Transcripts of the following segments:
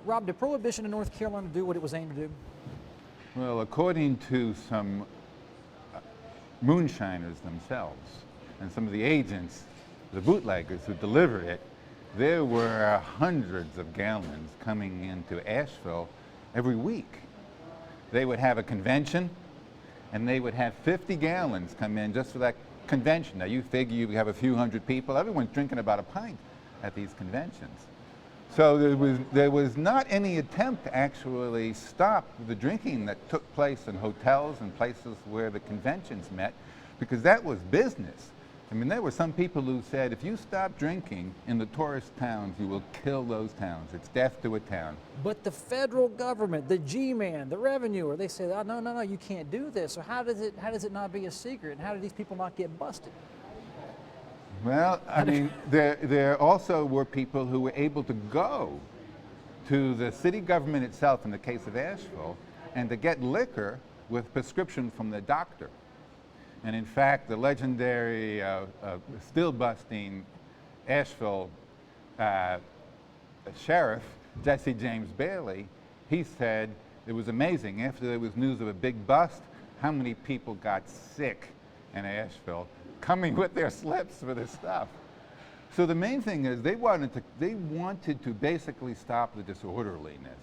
Rob, did Prohibition in North Carolina do what it was aimed to do? Well, according to some moonshiners themselves and some of the agents, the bootleggers who delivered it, there were hundreds of gallons coming into Asheville every week. They would have a convention, and they would have 50 gallons come in just for that convention. Now you figure you have a few hundred people, everyone's drinking about a pint at these conventions. So there was not any attempt to actually stop the drinking that took place in hotels and places where the conventions met, because that was business. I mean, there were some people who said, if you stop drinking in the tourist towns, you will kill those towns. It's death to a town. But the federal government, the G-man, the revenuer, they said, oh, no, you can't do this. So how does it not be a secret? And how do these people not get busted? Well, I mean, there also were people who were able to go to the city government itself, in the case of Asheville, and to get liquor with prescription from the doctor. And in fact, the legendary still-busting Asheville sheriff, Jesse James Bailey, he said it was amazing. After there was news of a big bust, how many people got sick in Asheville coming with their slips for this stuff. So the main thing is they wanted to basically stop the disorderliness.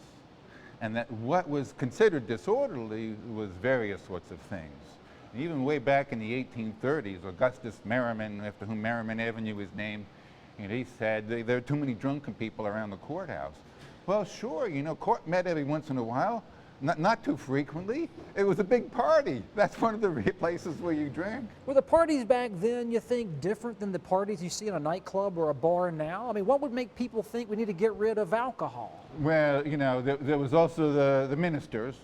And that what was considered disorderly was various sorts of things. Even way back in the 1830s, Augustus Merriman, after whom Merriman Avenue is named, he said there are too many drunken people around the courthouse. Well, sure, court met every once in a while, not too frequently. It was a big party. That's one of the places where you drank. Were the parties back then, you think, different than the parties you see in a nightclub or a bar now? I mean, what would make people think we need to get rid of alcohol? Well, there was also the ministers.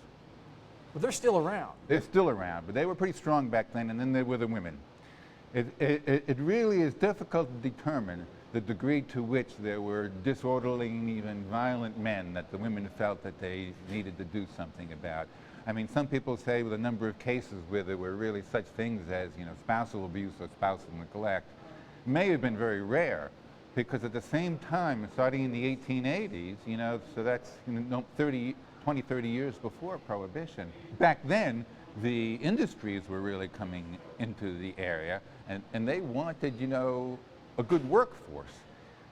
But they're still around. They're still around, but they were pretty strong back then, and then there were the women. It really is difficult to determine the degree to which there were disorderly and even violent men that the women felt that they needed to do something about. I mean, some people say with a number of cases where there were really such things as spousal abuse or spousal neglect may have been very rare, because at the same time, starting in the 1880s, so that's 20, 30 years before Prohibition. Back then, the industries were really coming into the area, and they wanted, a good workforce.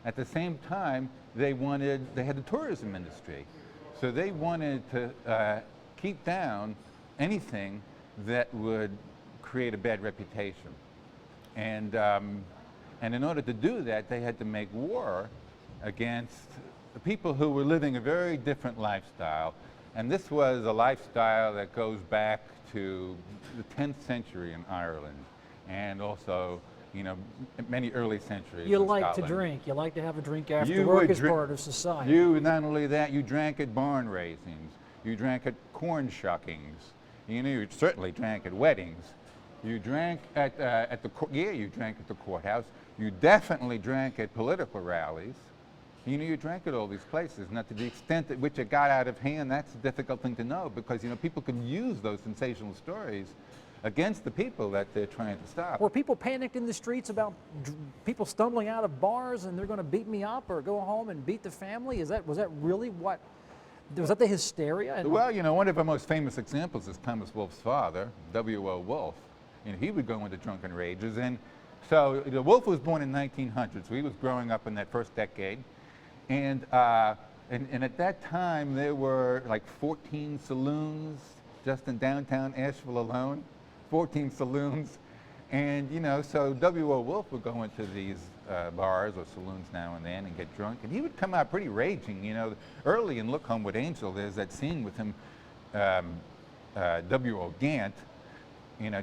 At the same time, they had the tourism industry. So they wanted to keep down anything that would create a bad reputation. And in order to do that, they had to make war against the people who were living a very different lifestyle. And this was a lifestyle that goes back to the 10th century in Ireland, and also, many early centuries You in like Scotland. to drink. You like to have a drink after work as part of society. Not only that, you drank at barn raisings. You drank at corn shuckings. You certainly drank at weddings. You drank at you drank at the courthouse. You definitely drank at political rallies. You drank at all these places. Now, to the extent at which it got out of hand, that's a difficult thing to know, because people can use those sensational stories against the people that they're trying to stop. Were people panicked in the streets about people stumbling out of bars and they're going to beat me up or go home and beat the family? Was that really what? Was that the hysteria? Well, one of our most famous examples is Thomas Wolfe's father, W.O. Wolfe. He would go into drunken rages, and so Wolfe was born in 1900, so he was growing up in that first decade. And at that time, there were like 14 saloons just in downtown Asheville alone, 14 saloons. And, so W.O. Wolfe would go into these bars or saloons now and then and get drunk. And he would come out pretty raging. Early in Look Homeward Angel, there's that scene with him, W.O. Gant,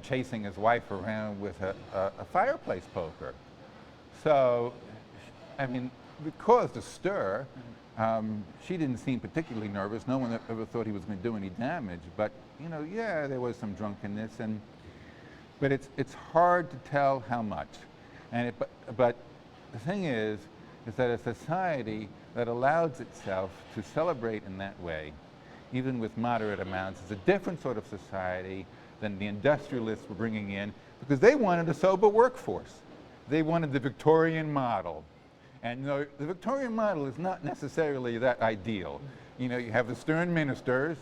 chasing his wife around with a fireplace poker. So, I mean, it caused a stir. She didn't seem particularly nervous. No one ever thought he was going to do any damage. But, yeah, there was some drunkenness. But it's hard to tell how much. But the thing is that a society that allows itself to celebrate in that way, even with moderate amounts, is a different sort of society than the industrialists were bringing in, because they wanted a sober workforce. They wanted the Victorian model. And the Victorian model is not necessarily that ideal. You know, you have the stern ministers,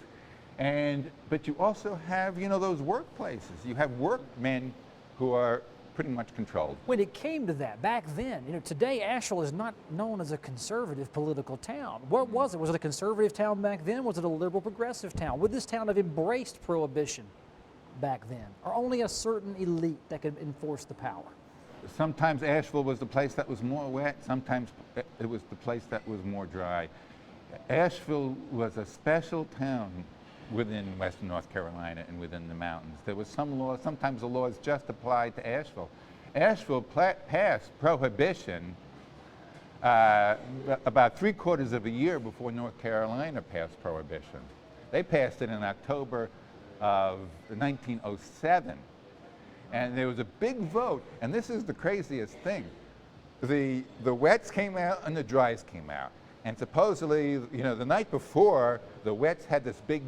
but you also have, you know, those workplaces. You have workmen who are pretty much controlled. When it came to that, back then, you know, today Asheville is not known as a conservative political town. What was it? Was it a conservative town back then? Was it a liberal progressive town? Would this town have embraced Prohibition back then? Or only a certain elite that could enforce the power? Sometimes Asheville was the place that was more wet, sometimes it was the place that was more dry. Asheville was a special town within Western North Carolina and within the mountains. There was some laws, sometimes the laws just applied to Asheville. Asheville passed Prohibition about 3/4 of a year before North Carolina passed Prohibition. They passed it in October of 1907. And there was a big vote, and this is the craziest thing. The wets came out and the dries came out. And supposedly, you know, the night before, the wets had this big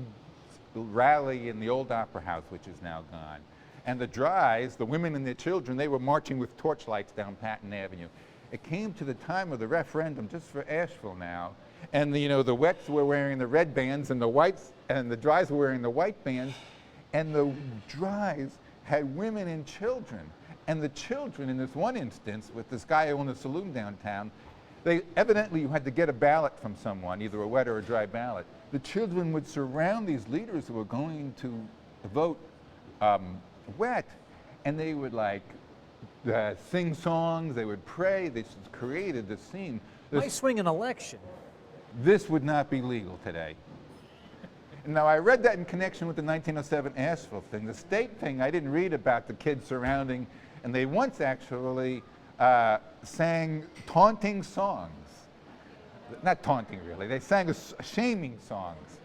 rally in the old Opera House, which is now gone. And the dries, the women and their children, they were marching with torchlights down Patton Avenue. It came to the time of the referendum, just for Asheville now, and you know, the wets were wearing the red bands and the whites, and the dries were wearing the white bands, and the dries had women and children. And the children, in this one instance, with this guy who owned a saloon downtown, they evidently, you had to get a ballot from someone, either a wet or a dry ballot. The children would surround these leaders who were going to vote wet, and they would like sing songs, they would pray. This created this scene. Might swing an election. This would not be legal today. Now, I read that in connection with the 1907 Asheville thing. The state thing, I didn't read about the kids surrounding, and they once actually sang taunting songs. Not taunting, really. They sang shaming songs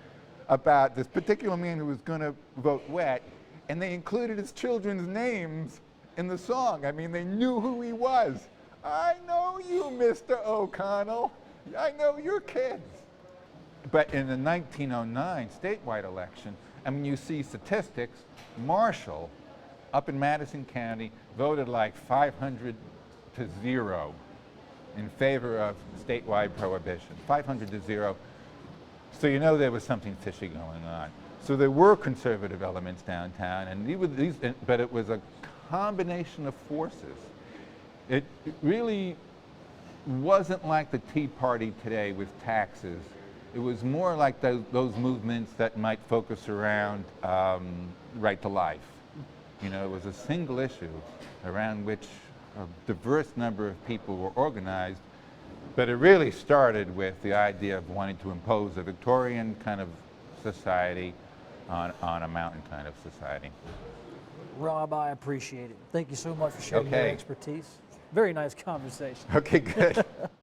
about this particular man who was going to vote wet, and they included his children's names in the song. I mean, they knew who he was. I know you, Mr. O'Connell. I know your kids. But in the 1909 statewide election, I mean, you see statistics, Marshall, up in Madison County, voted like 500 to 0 in favor of statewide prohibition, 500 to 0. So you know there was something fishy going on. So there were conservative elements downtown, and but it was a combination of forces. It really wasn't like the Tea Party today with taxes. It was more like those movements that might focus around right to life. You know, it was a single issue around which a diverse number of people were organized, but it really started with the idea of wanting to impose a Victorian kind of society on a mountain kind of society. Rob, I appreciate it. Thank you so much for sharing your expertise. Very nice conversation. Okay, good.